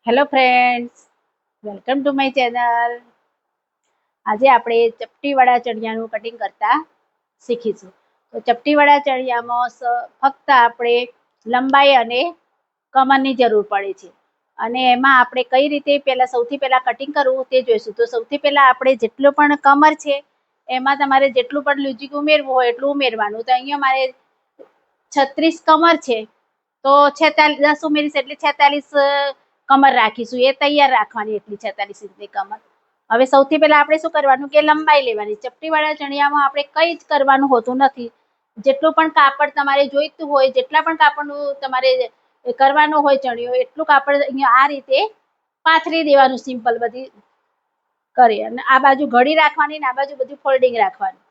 Hello friends, welcome to my channel. આજે આપણે ચપટીવાળા ચણિયાનું cutting કરતા શીખીશું. તો ચપટીવાળા ચણિયામાં ફક્ત આપણે લંબાઈ અને કમરની જરૂર પડે છે, અને એમાં આપણે કઈ રીતે સૌથી પહેલાં કટિંગ કરવું તે જોઈશું. તો સૌથી પહેલાં આપણે જેટલું પણ કમર છે એમાં તમારે જેટલું પણ લુઝિક ઉમેરવું હોય એટલું ઉમેરવાનું. તો અહીંયા મારે 36 કમર છે, તો 10 ઉમેરીશ એટલે 46 કમર રાખીશું. એ તૈયાર રાખવાની એટલી 46 ઇંચની કમર. હવે સૌથી પહેલા આપણે શું કરવાનું કે લંબાઈ લેવાની. ચપટીવાળા ચણિયામાં આપણે કંઈ જ કરવાનું હોતું નથી. જેટલું પણ કાપડ તમારે જોઈતું હોય, જેટલા પણ કાપડનું તમારે કરવાનું હોય ચણિયો, એટલું કાપડ અહીંયા આ રીતે પાથરી દેવાનું સિમ્પલ બધી કરી, અને આ બાજુ ઘડી રાખવાની ને આ બાજુ બધું ફોલ્ડિંગ રાખવાનું.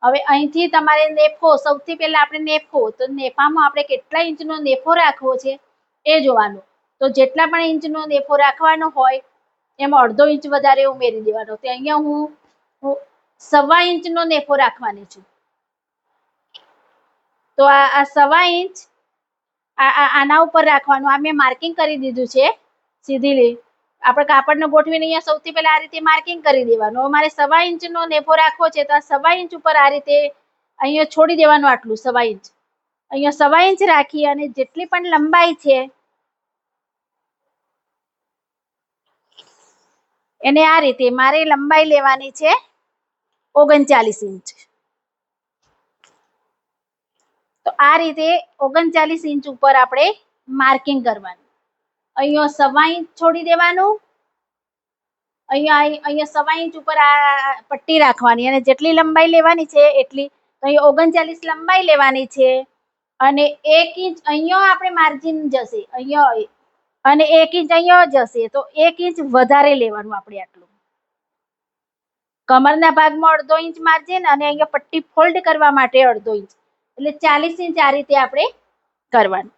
હવે અહીંથી તમારે નેફો, સૌથી પહેલા આપણે નેફો, તો નેફામાં આપણે કેટલા ઇંચનો નેફો રાખવો છે એ જોવાનું. તો જેટલા પણ ઇંચનો નેફો રાખવાનો હોય એમાં અડધો ઇંચ વધારે ઉમેરી દેવાનો. તો અહીંયા હું 1.25 ઇંચનો નેફો રાખવાની છું. તો આ 1.25 ઇંચ આના ઉપર રાખવાનું. આ મેં માર્કિંગ કરી દીધું છે સીધી. આપણે કાપડને ગોઠવીને અહીંયા સૌથી પહેલા આ રીતે માર્કિંગ કરી દેવાનું. મારે 1.25 ઇંચનો નેફો રાખવો છે, તો આ 1.25 ઇંચ ઉપર આ રીતે અહીંયા છોડી દેવાનું. આટલું 1.25 ઇંચ અહીંયા 1.25 ઇંચ રાખી, અને જેટલી પણ લંબાઈ છે એને આ રીતે મારે લંબાઈ લેવાની છે 39 ઇંચ. તો આ રીતે 39 ઇંચ ઉપર આપણે માર્કિંગ કરવાનું. અહીંયા 1.25 ઇંચ છોડી દેવાનું. અહીંયા 1.25 ઇંચ ઉપર આ પટ્ટી રાખવાની, અને જેટલી લંબાઈ લેવાની છે એટલી. તો અહીંયા 39 લંબાઈ લેવાની છે, અને 1 ઇંચ અહીંયા આપણે માર્જિન જશે અહીંયા, અને 1 ઇંચ અહીંયા જશે. તો 1 ઇંચ વધારે લેવાનું આપણે આટલું. કમરના ભાગમાં 1/2 ઇંચ માર્જિન, અને અહીંયા પટ્ટી ફોલ્ડ કરવા માટે 1/2 ઇંચ, એટલે 40 ઇંચ આ રીતે આપણે કરવાનું.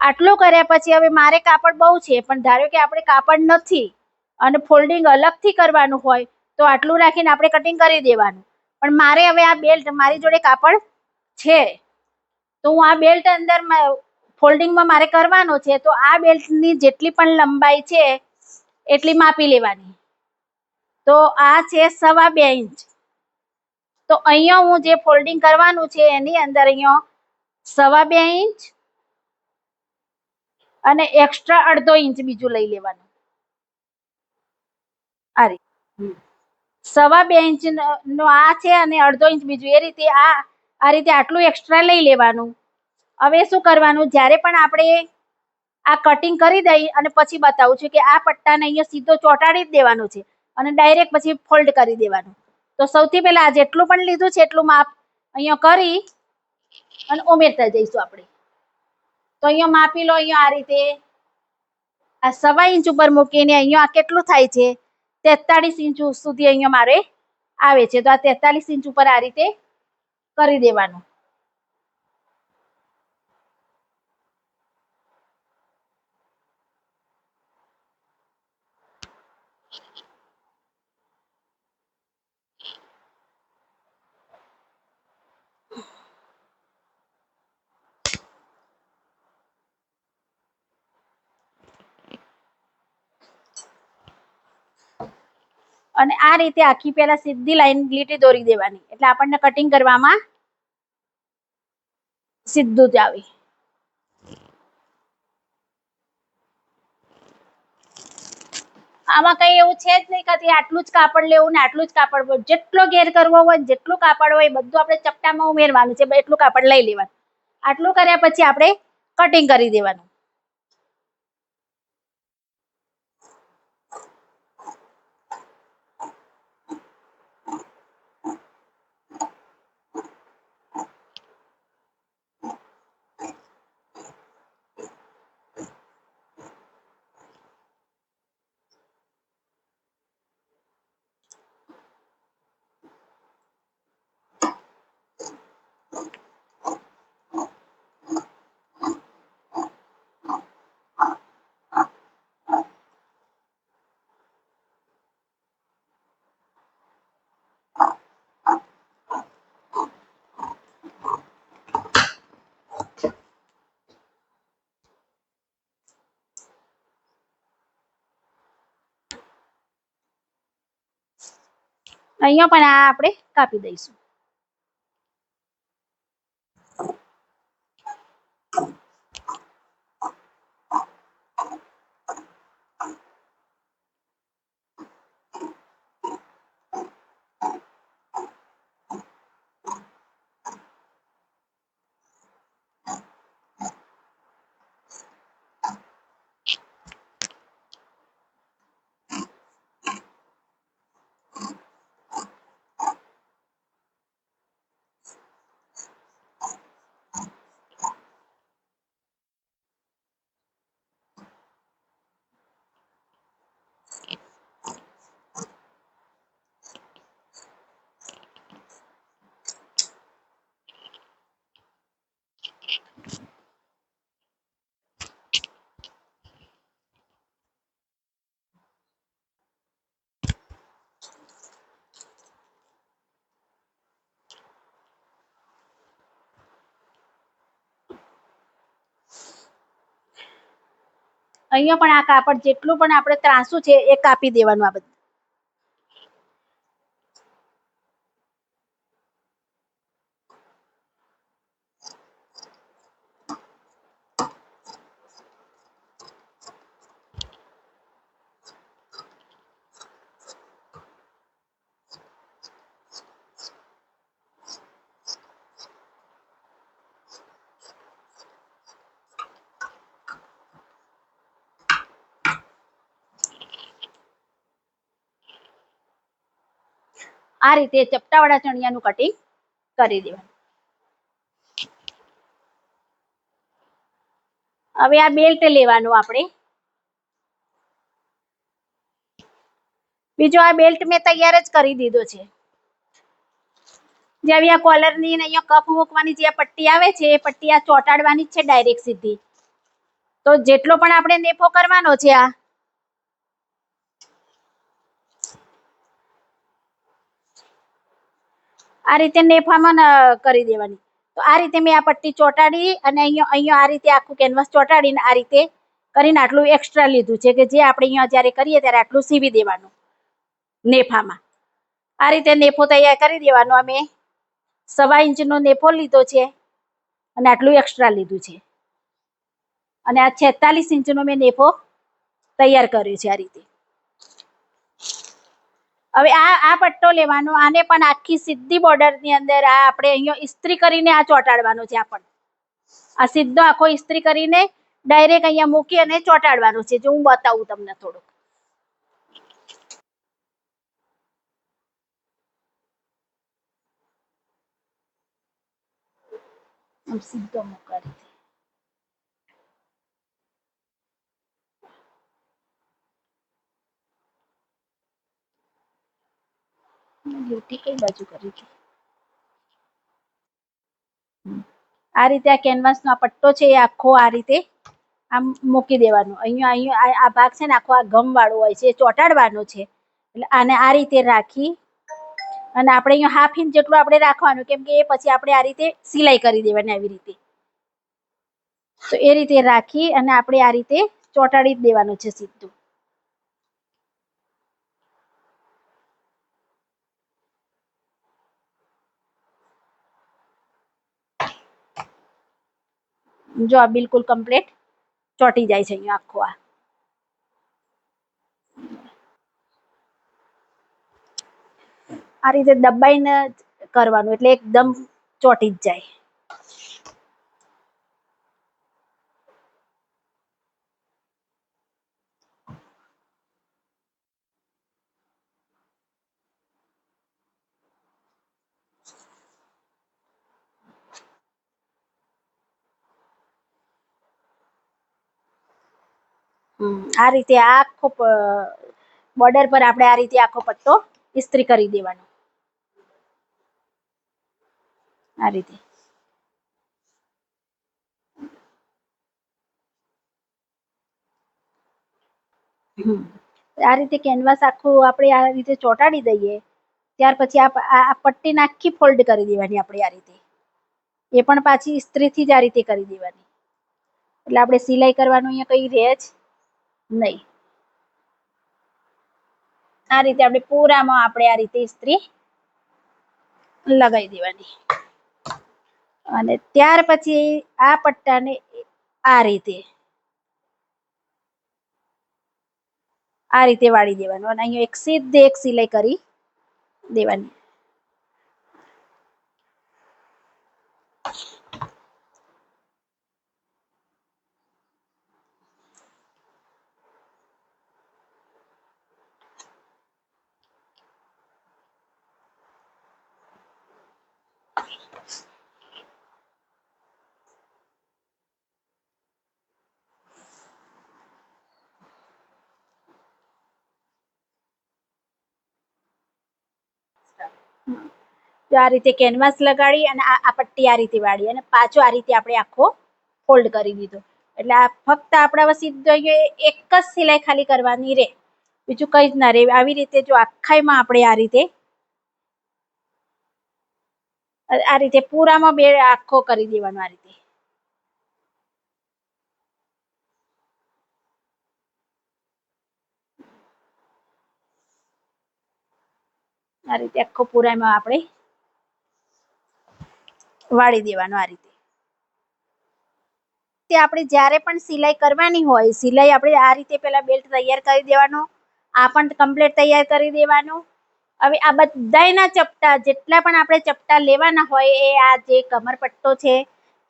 આટલું કર્યા પછી હવે મારે કાપડ બહુ છે, પણ ધારો કે આપણે કાપડ નથી અને ફોલ્ડિંગ અલગથી કરવાનું હોય તો આટલું રાખીને આપણે કટિંગ કરી દેવાનું. પણ મારે હવે આ બેલ્ટ, મારી જોડે કાપડ છે, તો હું આ બેલ્ટ અંદર ફોલ્ડિંગમાં મારે કરવાનો છે. તો આ બેલ્ટની જેટલી પણ લંબાઈ છે એટલી માપી લેવાની. તો આ છે 2.25 ઇંચ. તો અહીંયા હું જે ફોલ્ડિંગ કરવાનું છે એની અંદર અહીંયા 2.25 ઇંચ અને એક્સ્ટ્રા 1/2 ઇંચ બીજું લઈ લેવાનું. આ રીતે 2.25 ઇંચ નો આ છે, અને 1/2 ઇંચ બીજું. એ રીતે આ રીતે આટલું એક્સ્ટ્રા લઈ લેવાનું. હવે શું કરવાનું, જ્યારે પણ આપણે આ કટિંગ કરી દઈ અને પછી બતાવું છું કે આ પટ્ટાને અહીંયા સીધો ચોંટાડી જ દેવાનો છે, અને ડાયરેક્ટ પછી ફોલ્ડ કરી દેવાનું. તો સૌથી પહેલા આ જેટલું પણ લીધું છે એટલું માપ અહીંયા કરી અને ઉમેરતા જઈશું આપણે. તો અહીંયા માપી લો. અહીંયા આ રીતે આ 2.25 ઇંચ ઉપર મૂકીને અહીંયા આ કેટલું થાય છે, 43 ઇંચ સુધી અહીંયા મારે આવે છે. તો આ 43 ઇંચ ઉપર આ રીતે કરી દેવાનું. અને આ રીતે આખી પહેલા સીધી લાઈન લીટી દોરી દેવાની, એટલે આપણને કટિંગ કરવામાં સીધું જ આવે. આમાં કઈ એવું છે જ નહીં કે આટલું જ કાપડ લેવું ને આટલું જ કાપડ. જેટલો ઘેર કરવો હોય, જેટલું કાપડ હોય બધું આપણે ચપટામાં ઉમેરવાનું છે. એટલું કાપડ લઈ લેવાનું. આટલું કર્યા પછી આપણે કટિંગ કરી દેવાનું. અહીંયા પણ આ આપણે કાપી દઈશું. અહીંયા પણ આ કાપડ જેટલું પણ આપણે ત્રાસું છે એ કાપી દેવાનું આ બધું. આ રીતે ચપટાવાળા ચણિયાનું કટિંગ કરી દેવાનું. હવે આ બેલ્ટ લેવાનું આપણે. બીજો આ બેલ્ટ મેં તૈયાર જ કરી દીધો છે. જે અહીંયા કોલરની ને અહીંયા કફ મૂકવાની જે પટ્ટી આવે છે એ પટ્ટી આ ચોંટાડવાની જ છે ડાયરેક્ટ સીધી. તો જેટલો પણ આપણે નેફો કરવાનો છે આ રીતે નેફામાં કરી દેવાની. તો આ રીતે મેં આ પટ્ટી ચોંટાડી અને અહીંયા આ રીતે આખું કેનવાસ ચોંટાડીને આ રીતે કરીને આટલું એક્સ્ટ્રા લીધું છે કે જે આપણે અહીંયા જ્યારે કરીએ ત્યારે આટલું સીવી દેવાનું નેફામાં. આ રીતે નેફો તૈયાર કરી દેવાનો. અમે 1.25 ઇંચનો નેફો લીધો છે અને આટલું એક્સ્ટ્રા લીધું છે અને આ 46 ઇંચનો મેં નેફો તૈયાર કર્યો છે આ રીતે. હવે આ પટ્ટો લેવાનો. આને પણ આખી સીધી બોર્ડર ની અંદર આ આપણે અહીંયા ઇસ્ત્રી કરીને આ ચોંટાડવાનો છે. આ સીધો આખો ઇસ્ત્રી કરીને ડાયરેક્ટ અહીંયા મૂકી અને ચોંટાડવાનો છે. જો હું બતાવું તમને થોડુંક. સીધો મૂકવાની. ડ્યુટી કઈ બાજુ કરી છે? આ રીતે આ કેનવાસ નો આ પટ્ટો છે એ આખો આ રીતે આમ મૂકી દેવાનો. અહીંયા આ ભાગ છે ને આખો આ ગમ વાળો હોય છે એ ચોંટાડવાનો છે. એટલે આને આ રીતે રાખી અને આપણે અહીંયા 1/2 ઇંચ જેટલું આપણે રાખવાનું, કેમ કે એ પછી આપણે આ રીતે સિલાઈ કરી દેવાની આવી રીતે. તો એ રીતે રાખી અને આપણે આ રીતે ચોંટાડી જ દેવાનું છે સીધું. જો આ બિલકુલ કમ્પ્લીટ ચોંટી જાય છે અહીંયા આખો. આ રીતે દબાઈને કરવાનું એટલે એકદમ ચોંટી જ જાય. આ રીતે આખો બોર્ડર પર આપણે આ રીતે આખો પટ્ટો ઇસ્ત્રી કરી દેવાનો આ રીતે. આ રીતે કેનવાસ આખું આપણે આ રીતે ચોંટાડી દઈએ. ત્યાર પછી આ પટ્ટીને આખી ફોલ્ડ કરી દેવાની આપણે આ રીતે. એ પણ પાછી ઇસ્ત્રીથી જ આ રીતે કરી દેવાની. એટલે આપણે સિલાઈ કરવાનું અહીંયા કઈ રહે જ નહીં. આ રીતે આપણે પૂરામાં આપણે આ રીતે ઇસ્ત્રી લગાવી દેવાની અને ત્યાર પછી આ પટ્ટાને આ રીતે વાળી દેવાનું અને અહીંયા એક સીધે એક સિલાઈ કરી દેવાની. તો આ રીતે કેનવાસ લગાડી અને આ પટ્ટી આ રીતે વાળી અને પાછો આ રીતે આપણે આખો ફોલ્ડ કરી દીધો. એટલે આ ફક્ત આપણા સીધો એક જ સિલાઈ ખાલી કરવાની રે, બીજું કઈ જ ના રે. આવી રીતે જો આખાઈમાં આપણે આ રીતે પૂરામાં બે આખો કરી દેવાનો. આ રીતે આખો પૂરામાં આપણે વાળી દેવાનો. આ રીતે આપણે જ્યારે પણ સિલાઈ કરવાની હોય, સિલાઈ આપણે આ રીતે પેલા બેલ્ટ તૈયાર કરી દેવાનો. આ પણ કમ્પ્લીટ તૈયાર કરી દેવાનું. હવે આ બધાયના ચપટા જેટલા પણ આપણે ચપટા લેવાના હોય એ આ જે કમરપટ્ટો છે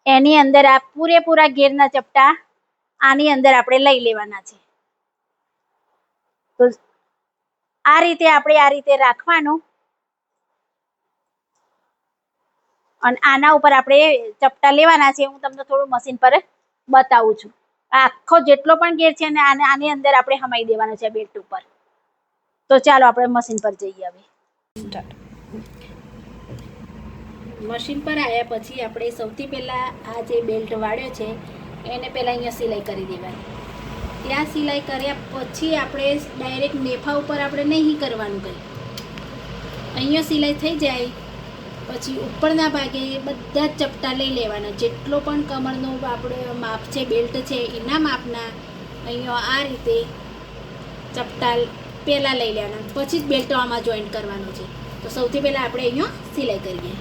એની અંદર આ પૂરેપૂરા ઘેરના ચપટા આની અંદર આપણે લઈ લેવાના છે. તો આ રીતે આપણે આ રીતે રાખવાનું અને આના ઉપર આપણે ચપટા લેવાના છે. હું તમને થોડું મશીન પર બતાવું છું. આખો જેટલો પણ ઘેર છે ને આની અંદર આપણે હમાઈ દેવાનો છે બેલ્ટ ઉપર. તો ચાલો આપણે મશીન પર જઈએ. હવે મશીન પર આવ્યા પછી આપણે સૌથી પહેલા આ જે બેલ્ટ વાળ્યો છે એને પહેલા અહીંયા સિલાઈ કરી દેવાની. ત્યાં સિલાઈ કર્યા પછી આપણે ડાયરેક્ટ નેફા ઉપર આપણે નહીં કરવાનું કંઈ. અહીંયા સિલાઈ થઈ જાય પછી ઉપરના ભાગે બધા જ ચપટા લઈ લેવાના. જેટલો પણ કમરનો આપણે માપ છે બેલ્ટ છે એના માપના અહીંયા આ રીતે ચપટા પહેલાં લઈ લેવાના, પછી જ બેલ્ટ આમાં જોઈન્ટ કરવાનો છે. તો સૌથી પહેલાં આપણે અહીંયા સિલાઈ કરીએ.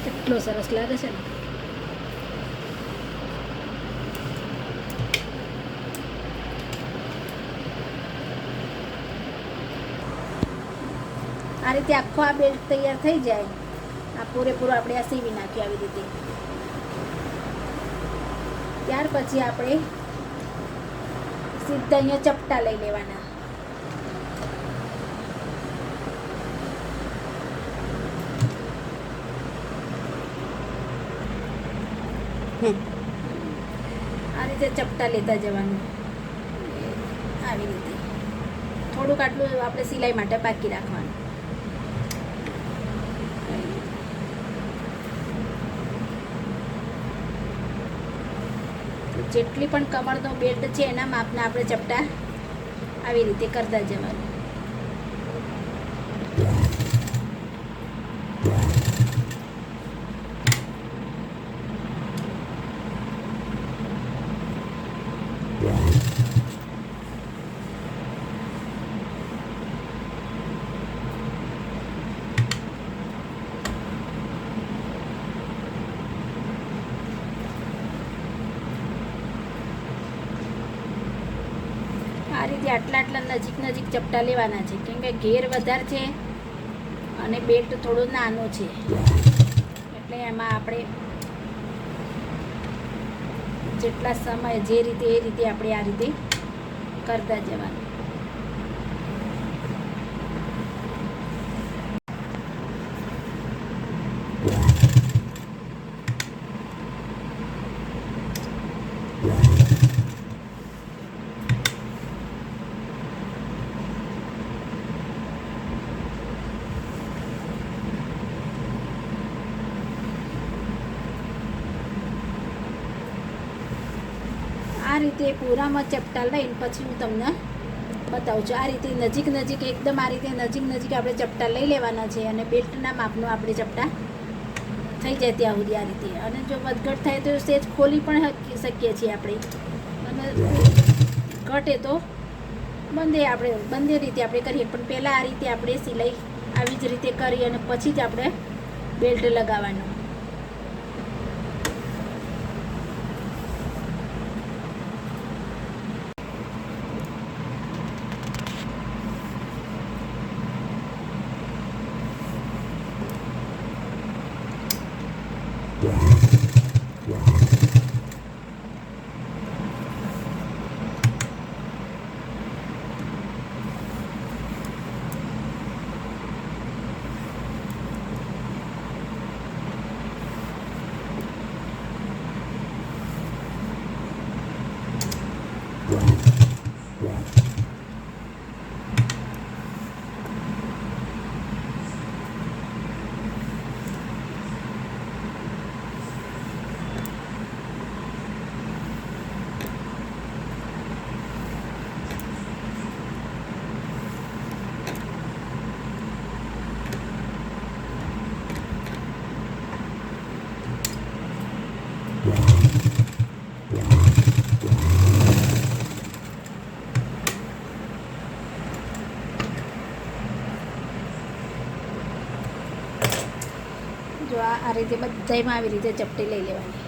કેટલો સરસ લાગે છે ને. આ રીતે આખો આ બેલ્ટ તૈયાર થઈ જાય. આ પૂરેપૂરો આપણે આ સીવી નાખીએ આવી રીતે. ત્યાર પછી આપણે સીધા અહીંયા ચપટા લઈ લેવાના. આ રીતે ચપટા લેતા જવાનું આવી રીતે. થોડુંક આટલું આપણે સિલાઈ માટે બાકી રાખવાનું. જેટલી પણ કમરનો બેલ્ટ છે એના માપના આપણે ચપટા આવી રીતે કરતા જવાનું. આ રીતે આટલા નજીક ચપટા લેવાના છે, કેમ કે ઘેર વધારે છે અને બેલ્ટ થોડો નાનો છે, એટલે એમાં આપણે જેટલા સમય જે રીતે એ રીતે આપણે આ રીતે કરતા જવાનું. આ રીતે પૂરામાં ચપટા લઈને પછી હું તમને બતાવું છું. આ રીતે નજીક એકદમ આ રીતે નજીક આપણે ચપટા લઈ લેવાના છે અને બેલ્ટના માપનું આપણે ચપટા થઈ જાય ત્યાં સુધી આ રીતે. અને જો વધઘટ થાય તો સેજ ખોલી પણ શકીએ છીએ આપણે, અને ઘટે તો બંને રીતે આપણે કરીએ. પણ પહેલાં આ રીતે આપણે સિલાઈ આવી જ રીતે કરી અને પછી જ આપણે બેલ્ટ લગાવવાનું. જો આ રીતે બધામાં આવી રીતે ચપટી લઈ લેવાની.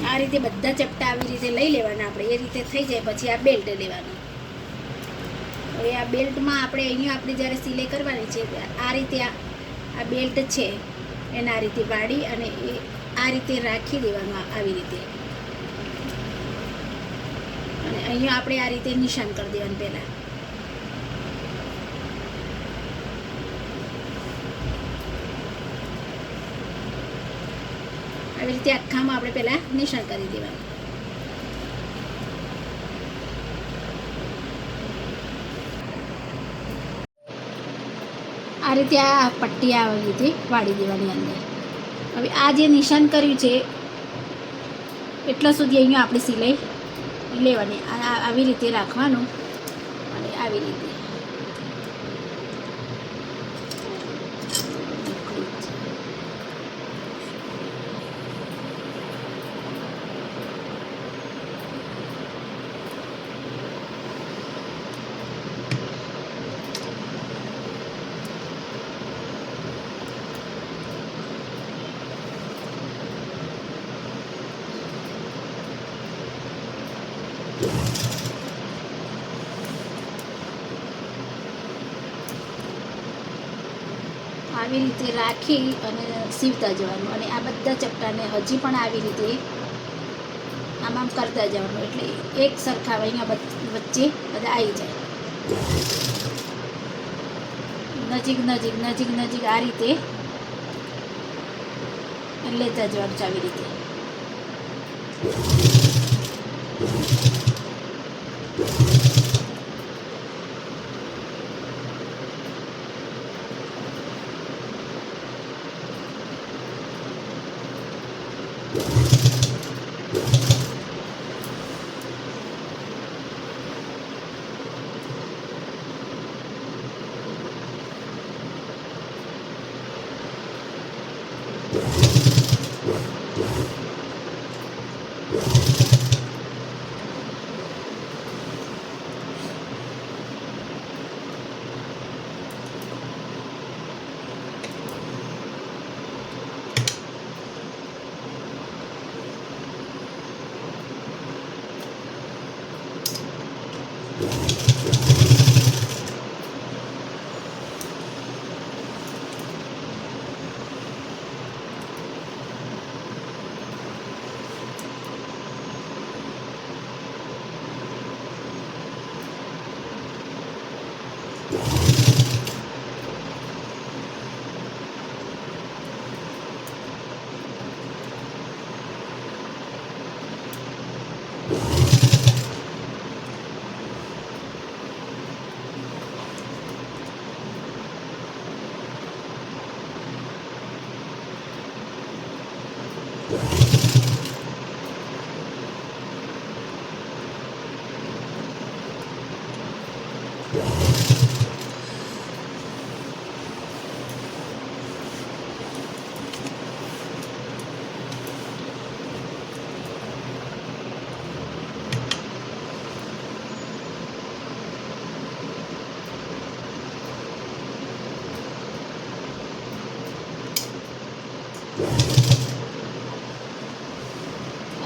આ રીતે બધા ચપટા આવી રીતે લઈ લેવાના આપણે. એ રીતે થઈ જાય પછી આ બેલ્ટ લેવાનું. હવે આ બેલ્ટમાં આપણે અહીંયા આપણે જ્યારે સિલાઈ કરવાની છે આ રીતે આ બેલ્ટ છે એને આ રીતે વાળી અને એ આ રીતે રાખી દેવાનું આવી રીતે. અને અહીંયા આપણે આ રીતે નિશાન કરી દેવાનું પહેલાં. આવી રીતે આખામાં આપણે પહેલાં નિશાન કરી દેવાનું. આ રીતે આ પટ્ટી આવી રીતે વાળી દેવાની અંદર. હવે આ જે નિશાન કર્યું છે એટલા સુધી અહીંયા આપણે સિલાઈ લેવાની. આવી રીતે રાખવાનું અને આવી રીતે આવી રીતે રાખી અને સીવતા જવાનું. અને આ બધા ચપટાને હજી પણ આવી રીતે આમ કરતા જવાનું, એટલે એક સરખા અહીંયા વચ્ચે બધા આવી જાય. નજીક આ રીતે લેતા જવાનું છે આવી રીતે.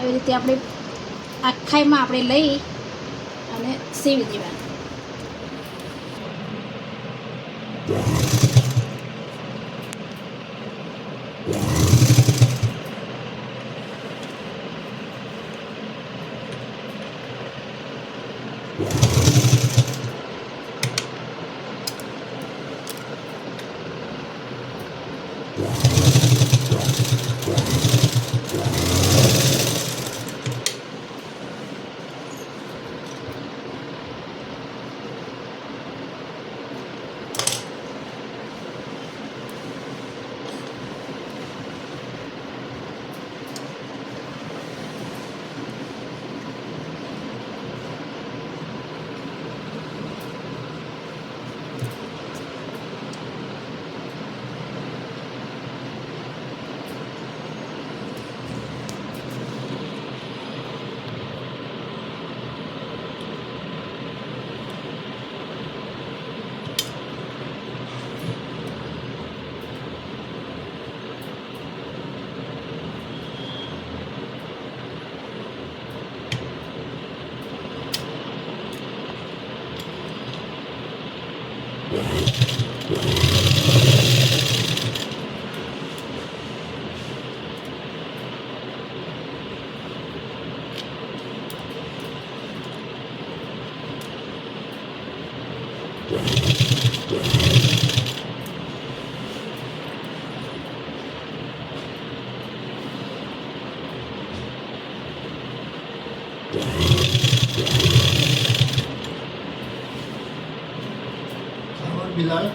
આવી રીતે આપણે આખાઈમાં આપણે લઈ અને સીવી દેવાનું. Bilal.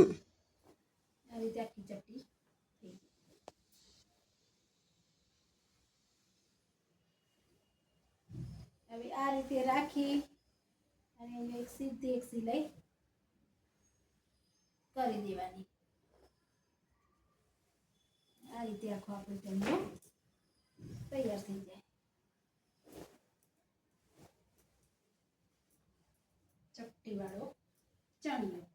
આ રીતે આખી ચપટી થઈ ગઈ. હવે આ રીતે રાખી અને એને એક સીધી એક સિલાઈ કરી દેવાની. આ રીતે આખો આપણો ચણિયો તૈયાર થઈ જાય. ચપટી વાળો ચણિયો.